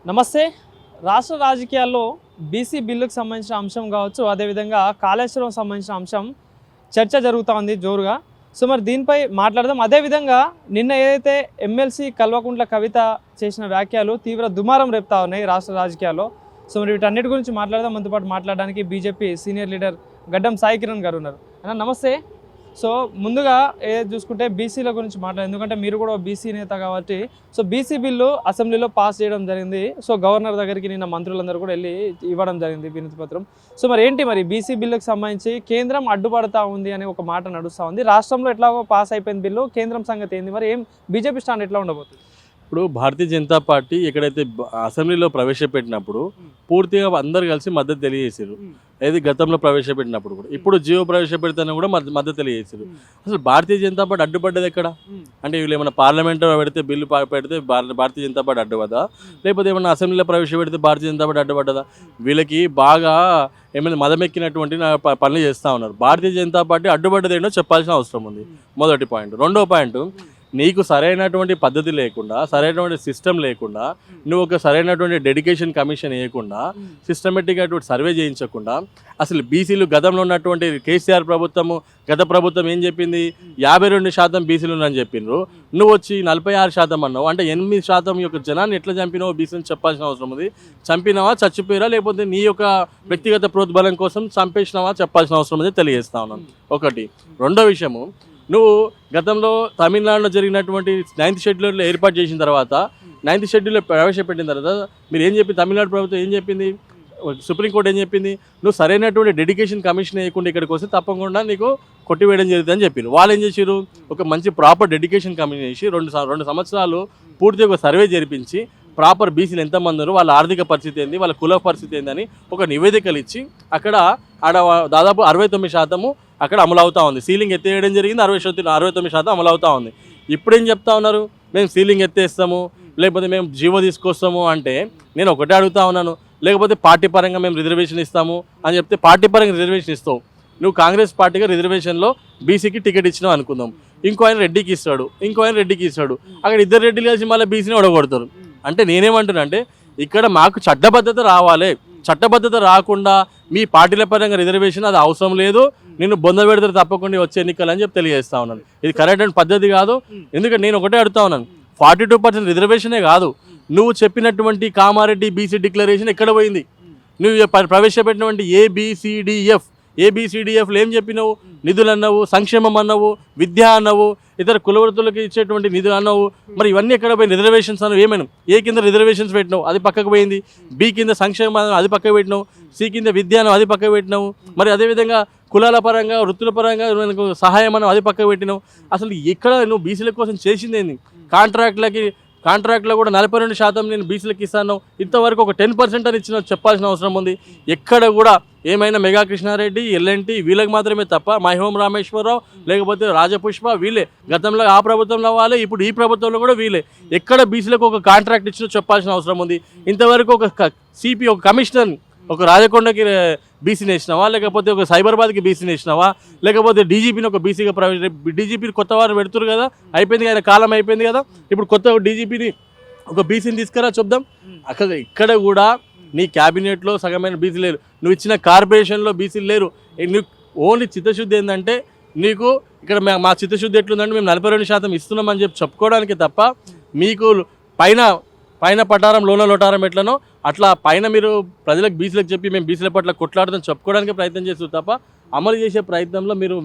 నమస్తే. రాష్ట్ర రాజకీయాల్లో బీసీ బిల్లుకు సంబంధించిన అంశం కావచ్చు, అదేవిధంగా కాళేశ్వరం సంబంధించిన అంశం చర్చ జరుగుతూ ఉంది జోరుగా. సో మరి దీనిపై మాట్లాడదాం. అదేవిధంగా నిన్న ఏదైతే ఎమ్మెల్సీ కల్వకుంట్ల కవిత చేసిన వ్యాఖ్యలు తీవ్ర దుమారం రేపుతా ఉన్నాయి రాష్ట్ర రాజకీయాల్లో. సో మరి వీటన్నిటి గురించి మాట్లాడదాం. మనతో పాటు మాట్లాడడానికి బీజేపీ సీనియర్ లీడర్ గడ్డం సాయి కిరణ్ గారు ఉన్నారు. అన్న నమస్తే. సో ముందుగా ఏది చూసుకుంటే బీసీల గురించి మాట్లాడారు, ఎందుకంటే మీరు కూడా బీసీ నేత కాబట్టి. సో బీసీ బిల్లు అసెంబ్లీలో పాస్ చేయడం జరిగింది. సో గవర్నర్ దగ్గరికి నిన్న మంత్రులందరూ కూడా వెళ్ళి ఇవ్వడం జరిగింది వినతి పత్రం. సో మరి ఏంటి మరి బీసీ బిల్లుకు సంబంధించి కేంద్రం అడ్డుపడతా ఉంది అనే ఒక మాట నడుస్తూ ఉంది. రాష్ట్రంలో ఎట్లాగో పాస్ అయిపోయింది బిల్లు, కేంద్రం సంగతి ఏంది, మరి ఏం బీజేపీ స్టాండ్ ఎట్లా ఉండబోతుంది? ఇప్పుడు భారతీయ జనతా పార్టీ ఎక్కడైతే అసెంబ్లీలో ప్రవేశపెట్టినప్పుడు పూర్తిగా అందరు కలిసి మద్దతు తెలియజేసారు. ఏది గతంలో ప్రవేశపెట్టినప్పుడు కూడా, ఇప్పుడు జియో ప్రవేశపెడితేనే కూడా మద్దతు తెలియజేసారు. అసలు భారతీయ జనతా పార్టీ అడ్డుపడ్డది ఎక్కడ? అంటే వీళ్ళు ఏమైనా పార్లమెంట్లో పెడితే బిల్లు పెడితే భారతీయ జనతా పార్టీ అడ్డుపడ్డా, లేకపోతే ఏమైనా అసెంబ్లీలో ప్రవేశపెడితే భారతీయ జనతా పార్టీ అడ్డుపడ్డదా? వీళ్ళకి బాగా ఏమైనా మదమెక్కినటువంటి పనులు చేస్తూ ఉన్నారు. భారతీయ జనతా పార్టీ అడ్డుపడ్డది ఏంటో చెప్పాల్సిన అవసరం ఉంది. మొదటి పాయింట్. రెండో పాయింట్, నీకు సరైనటువంటి పద్ధతి లేకుండా, సరైనటువంటి సిస్టమ్ లేకుండా, నువ్వు ఒక సరైనటువంటి డెడికేషన్ కమిషన్ వేయకుండా, సిస్టమేటిక్గా సర్వే చేయించకుండా, అసలు బీసీలు గతంలో ఉన్నటువంటి కేసీఆర్ ప్రభుత్వము గత ప్రభుత్వం ఏం చెప్పింది? 52% బీసీలు ఉన్నారని చెప్పిండ్రు. నువ్వు వచ్చి 46% అన్నావు. అంటే 8% యొక్క జనాన్ని ఎట్లా చంపినావో బీసీని చెప్పాల్సిన అవసరం ఉంది. చంపినావా, చచ్చిపోయారా, లేకపోతే నీ యొక్క వ్యక్తిగత ప్రోద్బలం కోసం చంపేసినావా చెప్పాల్సిన అవసరం ఉంది తెలియజేస్తా ఉన్నాను. ఒకటి. రెండో విషయము, నువ్వు గతంలో తమిళనాడులో జరిగినటువంటి 9th షెడ్యూల్లో ఏర్పాటు చేసిన తర్వాత, 9th షెడ్యూల్లో ప్రవేశపెట్టిన తర్వాత మీరు ఏం చెప్పి, తమిళనాడు ప్రభుత్వం ఏం చెప్పింది, సుప్రీంకోర్టు ఏం చెప్పింది? నువ్వు సరైనటువంటి డెడికేషన్ కమిషన్ వేయకుండా ఇక్కడికి వస్తే తప్పకుండా నీకు కొట్టివేయడం జరుగుతుందని చెప్పారు. వాళ్ళు ఏం చేశారు? ఒక మంచి ప్రాపర్ డెడికేషన్ కమిషన్ వేసి 2 సంవత్సరాలు పూర్తిగా ఒక సర్వే జరిపించి ప్రాపర్ బీసీలు ఎంతమంది ఉన్నారు, వాళ్ళ ఆర్థిక పరిస్థితి ఏంది, వాళ్ళ కుల పరిస్థితి ఏందని ఒక నివేదికలు ఇచ్చి అక్కడ దాదాపు 69% అక్కడ అమలు అవుతూ ఉంది. సీలింగ్ ఎత్తేయడం జరిగింది, 69% అమలు అవుతూ ఉంది. ఇప్పుడేం చెప్తా ఉన్నారు? మేము సీలింగ్ ఎత్తేస్తాము, లేకపోతే మేము జీవో తీసుకొస్తాము అంటే నేను ఒకటే అడుగుతా ఉన్నాను. లేకపోతే పార్టీ పరంగా మేము రిజర్వేషన్ ఇస్తాము అని చెప్తే పార్టీ పరంగా రిజర్వేషన్ ఇస్తావు. నువ్వు కాంగ్రెస్ పార్టీగా రిజర్వేషన్లో బీసీకి టికెట్ ఇచ్చినావు అనుకుందాం, ఇంకో ఆయన రెడ్డికి ఇస్తాడు, ఇంకో ఆయన రెడ్డికి ఇస్తాడు, అక్కడ ఇద్దరు రెడ్డిలు కలిసి మళ్ళీ బీసీని ఓడగొడతారు. అంటే నేనేమంటున్నా అంటే ఇక్కడ మాకు చట్టబద్ధత రావాలి. చట్టబద్ధత రాకుండా మీ పార్టీల పరంగా రిజర్వేషన్ అది అవసరం లేదు, నేను బొంద పెడతారు తప్పకుండా వచ్చే ఎన్నికలు అని చెప్పి తెలియజేస్తా ఉన్నాను. ఇది కరెక్ట్ అయిన పద్ధతి కాదు. ఎందుకంటే నేను ఒకటే అడుగుతా ఉన్నాను, 42% రిజర్వేషనే కాదు, నువ్వు చెప్పినటువంటి కామారెడ్డి బీసీ డిక్లరేషన్ ఎక్కడ పోయింది? నువ్వు ప్రవేశపెట్టినటువంటి ఏబిసిడిఎఫ్లు ఏం చెప్పినావు? నిధులు అన్నావు, సంక్షేమం అన్నావు, విద్య అన్నావు, ఇతర కులవృత్తులకు ఇచ్చేటువంటి నిధులు అన్నావు. మరి ఇవన్నీ ఎక్కడ పోయింది? రిజర్వేషన్స్ అన్నావు. ఏమైనా ఏ కింద రిజర్వేషన్స్ పెట్టినావు, అది పక్కకు పోయింది. బి కింద సంక్షేమం, అది పక్కకు పెట్టినావు. సి కింద విద్య అన్నావు, అది పక్కకు పెట్టినావు. మరి అదేవిధంగా కులాల పరంగా, వృత్తుల పరంగా మనకు సహాయం అన్నావు, అది పక్కకు పెట్టినావు. అసలు ఇక్కడ నువ్వు బీసీల కోసం చేసింది ఏంది? కాంట్రాక్ట్లో కూడా 42% నేను బీసీలకు ఇస్తాను, ఇంతవరకు ఒక 10% అని ఇచ్చిన చెప్పాల్సిన అవసరం ఉంది. ఎక్కడ కూడా ఏమైనా మెగా కృష్ణారెడ్డి, ఎల్ఎన్టీ వీళ్ళకి మాత్రమే తప్ప మైహోం రామేశ్వరరావు లేకపోతే రాజపుష్ప వీళ్ళే. గతంలో ఆ ప్రభుత్వంలో వాళ్ళే, ఇప్పుడు ఈ ప్రభుత్వంలో కూడా వీళ్ళే. ఎక్కడ బీసీలకు ఒక కాంట్రాక్ట్ ఇచ్చినా చెప్పాల్సిన అవసరం ఉంది. ఇంతవరకు ఒక సిపి, ఒక కమిషనర్, ఒక రాజకొండకి బీసీని వేసినావా, లేకపోతే ఒక సైబరాబాద్కి బీసీని వేసినావా, లేకపోతే డీజీపీని ఒక బీసీగా డీజీపీని కొత్త వారు పెడుతురు కదా, అయిపోయింది, ఆయన కాలం అయిపోయింది కదా, ఇప్పుడు కొత్త డీజీపీని ఒక బీసీని తీసుకురా చూద్దాం. అక్కడ ఇక్కడ కూడా నీ క్యాబినెట్లో సగమైన బీసీ లేరు, నువ్వు ఇచ్చిన కార్పొరేషన్లో బీసీలు లేరు. నీకు ఓన్లీ చిత్తశుద్ధి ఏంటంటే, నీకు ఇక్కడ మా చిత్తశుద్ధి ఎట్లుందంటే మేము 42% ఇస్తున్నామని చెప్పి చెప్పుకోవడానికి తప్ప, మీకు పైన పటారం లోన లోటారం ఎట్లనో అట్లా పైన మీరు ప్రజలకు బీసీలకు చెప్పి మేము బీసీల పట్ల కొట్లాడదని చెప్పుకోవడానికి ప్రయత్నం చేస్తారు తప్ప అమలు చేసే ప్రయత్నంలో మీరు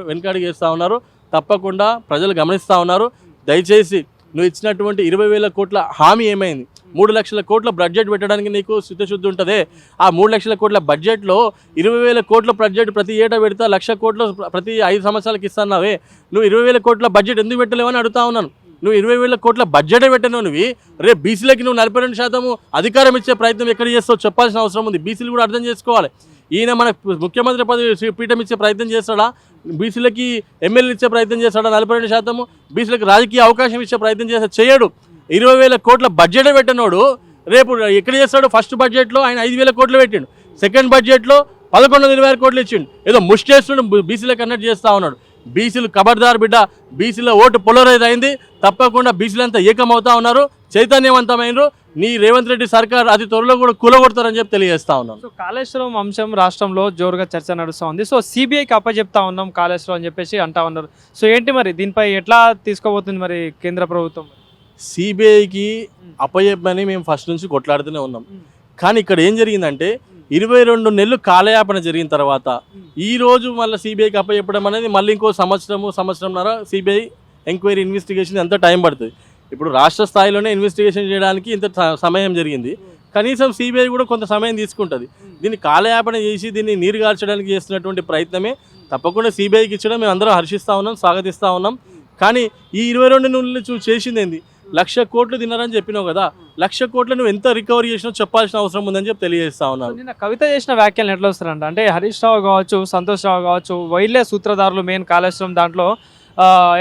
వెనకాడికి చేస్తూ ఉన్నారు. తప్పకుండా ప్రజలు గమనిస్తూ ఉన్నారు. దయచేసి నువ్వు ఇచ్చినటువంటి 20,000 కోట్ల హామీ ఏమైంది? 3 లక్షల కోట్ల బడ్జెట్ పెట్టడానికి నీకు చిత్తశుద్ధి ఉంటుందే. ఆ 3 లక్షల కోట్ల బడ్జెట్లో 20,000 కోట్ల బడ్జెట్ ప్రతి ఏటా పెడతా, 1,00,000 కోట్లు ప్రతి 5 సంవత్సరాలకు ఇస్తున్నావే. నువ్వు 20,000 కోట్ల బడ్జెట్ ఎందుకు పెట్టలేవని అడుగుతా ఉన్నాను. నువ్వు 20,000 కోట్ల బడ్జెటే పెట్టినావు. నువ్వు రేపు బీసీలకి నువ్వు 42% అధికారం ఇచ్చే ప్రయత్నం ఎక్కడ చేస్తావు చెప్పాల్సిన అవసరం ఉంది. బీసీలు కూడా అర్థం చేసుకోవాలి. ఈయన మన ముఖ్యమంత్రి పదవి పీఠం ఇచ్చే ప్రయత్నం చేస్తాడా? బీసీలకి ఎమ్మెల్యేలు ఇచ్చే ప్రయత్నం చేస్తాడా? 42% బీసీలకు రాజకీయ అవకాశం ఇచ్చే ప్రయత్నం చేస్తా చేయడు. 20,000 కోట్ల బడ్జెటే పెట్టినోడు రేపు ఎక్కడ చేస్తాడు? ఫస్ట్ బడ్జెట్లో ఆయన 5,000 కోట్లు పెట్టిండు, సెకండ్ బడ్జెట్లో 1126 కోట్లు ఇచ్చిండు. ఏదో ముష్టేస్తుండు, బీసీలకు అన్నట్టు చేస్తూ ఉన్నాడు. బీసీలు ఖబర్దార్ బిడ్డ, బీసీల ఓటు పోలరైజ్ అయింది. తప్పకుండా బీసీలంతా ఏకమవుతా ఉన్నారు, చైతన్యవంతమైనరు. నీ రేవంత్ రెడ్డి సర్కార్ అతి త్వరలో కూడా కూలగొడతారని చెప్పి తెలియజేస్తా ఉన్నాను. సో కాళేశ్వరం అంశం రాష్ట్రంలో జోరుగా చర్చ నడుస్తూ ఉంది. సో సిబిఐకి అప్పచెప్తా ఉన్నాం కాళేశ్వరం అని చెప్పేసి అంటా ఉన్నారు. సో ఏంటి మరి దీనిపై ఎట్లా తీసుకోబోతుంది మరి కేంద్ర ప్రభుత్వం? సిబిఐకి అప్పచెప్పని మేము ఫస్ట్ నుంచి కొట్లాడుతూనే ఉన్నాం. కానీ ఇక్కడ ఏం జరిగిందంటే 22 నెలలు కాలయాపన జరిగిన తర్వాత ఈ రోజు మళ్ళీ సిబిఐకి అప్పచెప్పడం అనేది మళ్ళీ ఇంకో సంవత్సరంన్నర సిబిఐ ఎంక్వైరీ ఇన్వెస్టిగేషన్ ఎంత టైం పడుతుంది. ఇప్పుడు రాష్ట్ర స్థాయిలోనే ఇన్వెస్టిగేషన్ చేయడానికి ఇంత సమయం జరిగింది. కనీసం సిబిఐ కూడా కొంత సమయం తీసుకుంటుంది. దీన్ని కాలయాపన చేసి దీన్ని నీరుగార్చడానికి చేస్తున్నటువంటి ప్రయత్నమే తప్పకుండా సిబిఐకి ఇచ్చడం మేము అందరం హర్షిస్తూ ఉన్నాం, స్వాగతిస్తూ ఉన్నాం. కానీ ఈ 22 నెలలు చేసింది ఏంది? 1,00,000 కోట్లు తిన్నారని చెప్పినావు కదా, 1,00,000 కోట్లు నువ్వు ఎంత రికవరీ చేసినావు చెప్పాల్సిన అవసరం ఉందని చెప్పి తెలియజేస్తా ఉన్నాను. నిన్న కవిత చేసిన వ్యాఖ్యలు ఎట్లా వస్తారంట అంటే హరీష్ రావు కావచ్చు, సంతోష్ రావు కావచ్చు, వైలే సూత్రధారులు మెయిన్ కాళేశ్వరం దాంట్లో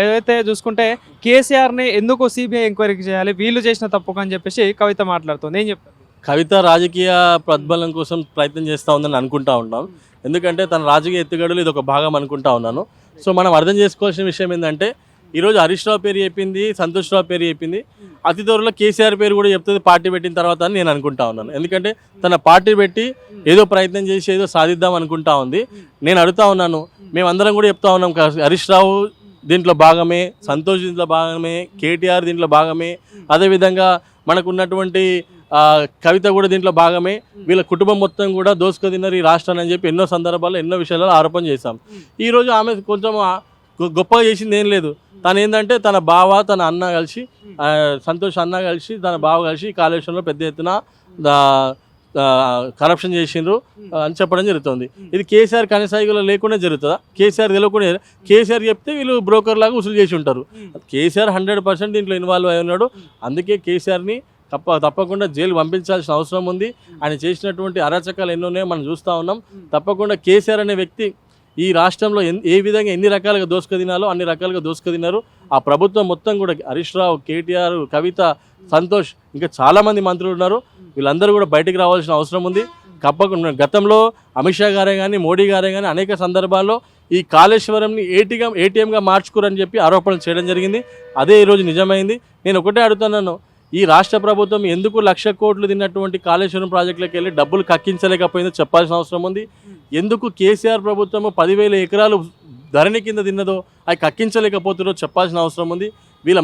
ఏదైతే చూసుకుంటే కేసీఆర్ని ఎందుకు సిబిఐ ఎంక్వైరీకి చేయాలి, వీళ్ళు చేసిన తప్పుకు అని చెప్పేసి కవిత మాట్లాడుతుంది. ఏం చెప్తారు? కవిత రాజకీయ ప్రతిఫలం కోసం ప్రయత్నం చేస్తూ ఉందని అనుకుంటా ఉంటాం. ఎందుకంటే తన రాజకీయ ఎత్తుగడలు ఇది ఒక భాగం అనుకుంటా ఉన్నాను. సో మనం అర్థం చేసుకోవాల్సిన విషయం ఏంటంటే ఈరోజు హరీష్ రావు పేరు చెప్పింది, సంతోష్ రావు పేరు చెప్పింది, అతి త్వరలో కేసీఆర్ పేరు కూడా చెప్తుంది పార్టీ పెట్టిన తర్వాత అని నేను అనుకుంటా ఉన్నాను. ఎందుకంటే తన పార్టీ పెట్టి ఏదో ప్రయత్నం చేసి ఏదో సాధిద్దాం అనుకుంటా ఉంది. నేను అడుగుతా ఉన్నాను, మేమందరం కూడా చెప్తా ఉన్నాం హరీష్ రావు దీంట్లో భాగమే, సంతోష్ దీంట్లో భాగమే, కేటీఆర్ దీంట్లో భాగమే, అదేవిధంగా మనకు ఉన్నటువంటి కవిత కూడా దీంట్లో భాగమే, వీళ్ళ కుటుంబం మొత్తం కూడా దోసుకు తిన్నారు ఈ రాష్ట్రాన్ని అని చెప్పి ఎన్నో సందర్భాల్లో ఎన్నో విషయాలలో ఆరోపణ చేశాం. ఈరోజు ఆమె కొంచెం గొప్పగా చేసింది ఏం లేదు. తను ఏంటంటే తన బావ తన అన్న కలిసి సంతోష్ అన్న కలిసి తన బావ కలిసి కాళేశ్వరంలో పెద్ద ఎత్తున కరప్షన్ చేసిండ్రు అని చెప్పడం జరుగుతుంది. ఇది కేసీఆర్ కనసాయిలో లేకుండా జరుగుతుందా? కేసీఆర్ తెలియకుండా కేసీఆర్ చెప్తే వీళ్ళు బ్రోకర్ లాగా వసూలు చేసి ఉంటారు. కేసీఆర్ 100% దీంట్లో ఇన్వాల్వ్ అయి ఉన్నాడు. అందుకే కేసీఆర్ని తప్పకుండా జైలు పంపించాల్సిన అవసరం ఉంది. ఆయన చేసినటువంటి అరాచకాలు ఎన్నో ఉన్నాయో మనం చూస్తూ ఉన్నాం. తప్పకుండా కేసీఆర్ అనే వ్యక్తి ఈ రాష్ట్రంలో ఏ విధంగా ఎన్ని రకాలుగా దోసుకు తినాలో అన్ని రకాలుగా దోసుకు తిన్నారు. ఆ ప్రభుత్వం మొత్తం కూడా హరీష్ రావు, కేటీఆర్, కవిత, సంతోష్ ఇంకా చాలామంది మంత్రులు ఉన్నారు. వీళ్ళందరూ కూడా బయటికి రావాల్సిన అవసరం ఉంది. తప్పకుండా గతంలో అమిత్ షా గారే కానీ మోడీ గారే కానీ అనేక సందర్భాల్లో ఈ కాళేశ్వరంని ఏటీఎంగా మార్చుకోరని చెప్పి ఆరోపణలు చేయడం జరిగింది. అదే ఈరోజు నిజమైంది. నేను ఒకటే అడుగుతున్నాను, ఈ రాష్ట్ర ప్రభుత్వం ఎందుకు 1,00,000 కోట్లు తిన్నటువంటి కాళేశ్వరం ప్రాజెక్టులకు వెళ్ళి డబ్బులు కక్కించలేకపోయిందో చెప్పాల్సిన అవసరం ఉంది. ఎందుకు కేసీఆర్ ప్రభుత్వము 10,000 ఎకరాలు ధరణి కింద తిన్నదో అవి కక్కించలేకపోతుందో చెప్పాల్సిన అవసరం ఉంది. వీళ్ళ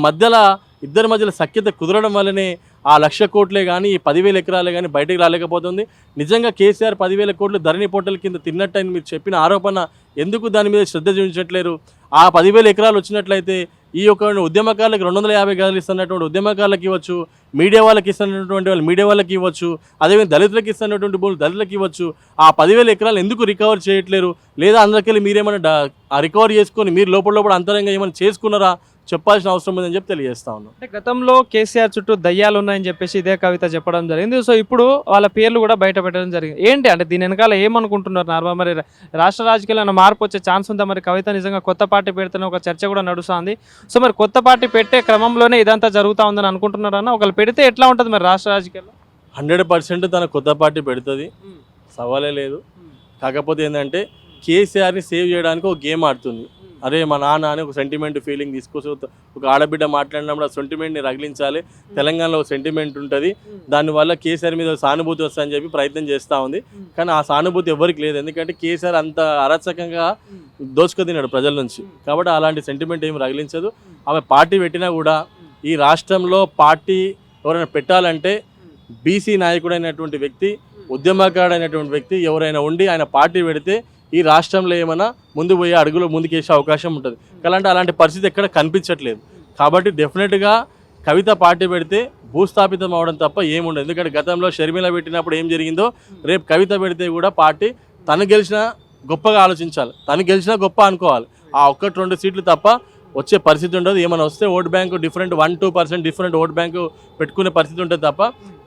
ఇద్దరి మధ్యలో సఖ్యత కుదరడం వల్లనే ఆ 1,00,000 కోట్లే కానీ ఈ 10,000 ఎకరాలే కానీ బయటకు రాలేకపోతుంది. నిజంగా కేసీఆర్ 10,000 కోట్లు ధరణి పోర్టల్ కింద తిన్నట్టని మీరు చెప్పిన ఆరోపణ ఎందుకు దాని మీద శ్రద్ధ చూపించట్లేరు? ఆ 10,000 ఎకరాలు వచ్చినట్లయితే ఈ యొక్క ఉద్యమకారులకు 250 గదులు ఇస్తున్నటువంటి ఉద్యమకారులకు ఇవ్వచ్చు, మీడియా వాళ్ళకి ఇస్తున్నటువంటి వాళ్ళు మీడియా వాళ్ళకి ఇవ్వచ్చు, అదేవిధంగా దళితులకు ఇస్తున్నటువంటి భూములు దళితులకు ఇవ్వచ్చు. ఆ 10,000 ఎకరాలు ఎందుకు రికవర్ చేయట్లేరు? లేదా అందరికెళ్ళి మీరేమైనా రికవర్ చేసుకొని మీరు లోపల అంతరంగా ఏమైనా చేసుకున్నారా చెప్పాల్సిన అవసరం ఉందని చెప్పి తెలియజేస్తా ఉన్నాం. అంటే గతంలో కేసీఆర్ చుట్టూ దయ్యాలు ఉన్నాయని చెప్పేసి ఇదే కవిత చెప్పడం జరిగింది. సో ఇప్పుడు వాళ్ళ పేర్లు కూడా బయట పెట్టడం జరిగింది. ఏంటి అంటే దీని వెనకాల ఏమనుకుంటున్నారు నార్మల్? మరి రాష్ట్ర రాజకీయాల్లో మార్పు వచ్చే ఛాన్స్ ఉందా? మరి కవిత నిజంగా కొత్త పార్టీ పెడుతున్న ఒక చర్చ కూడా నడుస్తుంది. సో మరి కొత్త పార్టీ పెట్టే క్రమంలోనే ఇదంతా జరుగుతూ ఉందని అనుకుంటున్నారన్న? ఒకళ్ళు పెడితే ఎట్లా ఉంటుంది మరి రాష్ట్ర రాజకీయాల్లో? 100% తన కొత్త పార్టీ పెడుతుంది, సవాలే లేదు. కాకపోతే ఏంటంటే కేసీఆర్ని సేవ్ చేయడానికి ఒక గేమ్ ఆడుతుంది. అరే మా నాన్న అని ఒక సెంటిమెంట్ ఫీలింగ్ తీసుకొచ్చి ఒక ఆడబిడ్డ మాట్లాడినప్పుడు ఆ సెంటిమెంట్ని రగిలించాలి. తెలంగాణలో ఒక సెంటిమెంట్ ఉంటుంది, దానివల్ల కేసీఆర్ మీద సానుభూతి వస్తుందని చెప్పి ప్రయత్నం చేస్తూ ఉంది. కానీ ఆ సానుభూతి ఎవరికి లేదు. ఎందుకంటే కేసీఆర్ అంత అరాచకంగా దోచుకు తిన్నాడు ప్రజల నుంచి. కాబట్టి అలాంటి సెంటిమెంట్ ఏమి రగిలించదు. ఆమె పార్టీ పెట్టినా కూడా ఈ రాష్ట్రంలో పార్టీ ఎవరైనా పెట్టాలంటే బీసీ నాయకుడైనటువంటి వ్యక్తి, ఉద్యమకారుడైనటువంటి వ్యక్తి ఎవరైనా ఉండి ఆయన పార్టీ పెడితే ఈ రాష్ట్రంలో ఏమైనా ముందు పోయే అడుగులు ముందుకేసే అవకాశం ఉంటుంది. అలాంటి పరిస్థితి ఎక్కడ కనిపించట్లేదు. కాబట్టి డెఫినెట్గా కవిత పార్టీ పెడితే భూస్థాపితం అవడం తప్ప ఏముండదు. ఎందుకంటే గతంలో షర్మిల పెట్టినప్పుడు ఏం జరిగిందో రేపు కవిత పెడితే కూడా పార్టీ తను గెలిచినా గొప్పగా ఆలోచించాలి, తను గెలిచినా గొప్ప అనుకోవాలి. ఆ 1-2 సీట్లు తప్ప వచ్చే పరిస్థితి ఉండదు. ఏమైనా వస్తే vote bank different 1-2% different vote bank పెట్టుకునే పరిస్థితి ఉంటుంది తప్ప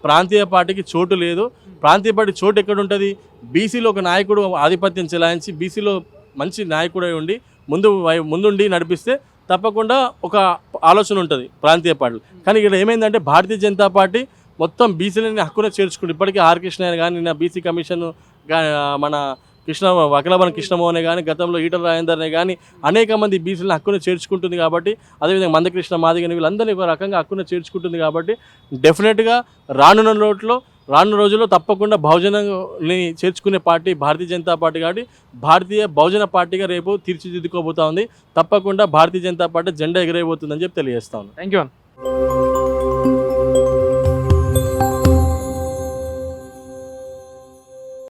ప్రాంతీయ పార్టీకి చోటు లేదు. ప్రాంతీయ పార్టీ చోటు ఎక్కడ ఉంటుంది? బీసీలో ఒక నాయకుడు ఆధిపత్యం చెలాయించి బీసీలో మంచి నాయకుడై ఉండి ముందుండి నడిపిస్తే తప్పకుండా ఒక ఆలోచన ఉంటుంది ప్రాంతీయ పార్టీలు. కానీ ఇక్కడ ఏమైందంటే భారతీయ జనతా పార్టీ మొత్తం బీసీలని హక్కున చేర్చుకుంటుంది. ఇప్పటికీ ఆర్ కృష్ణ కానీ నిన్న బీసీ కమిషన్ మన వకలవన కృష్ణమోహనే కానీ గతంలో ఈటల రాజేందర్నే కానీ అనేక మంది బీసీలను హక్కును చేర్చుకుంటుంది కాబట్టి అదేవిధంగా మందకృష్ణ మాదిగని వీళ్ళందరినీ ఒక రకంగా హక్కును చేర్చుకుంటుంది కాబట్టి డెఫినెట్గా రానున్న రోజుల్లో తప్పకుండా బహుజనాన్ని చేర్చుకునే పార్టీ భారతీయ జనతా పార్టీ కాబట్టి భారతీయ బహుజన పార్టీగా రేపు తీర్చిదిద్దుకోబోతా ఉంది. తప్పకుండా భారతీయ జనతా పార్టీ జెండా ఎగిరేయబోతుందని చెప్పి తెలియజేస్తా ఉన్నాను. Thank you.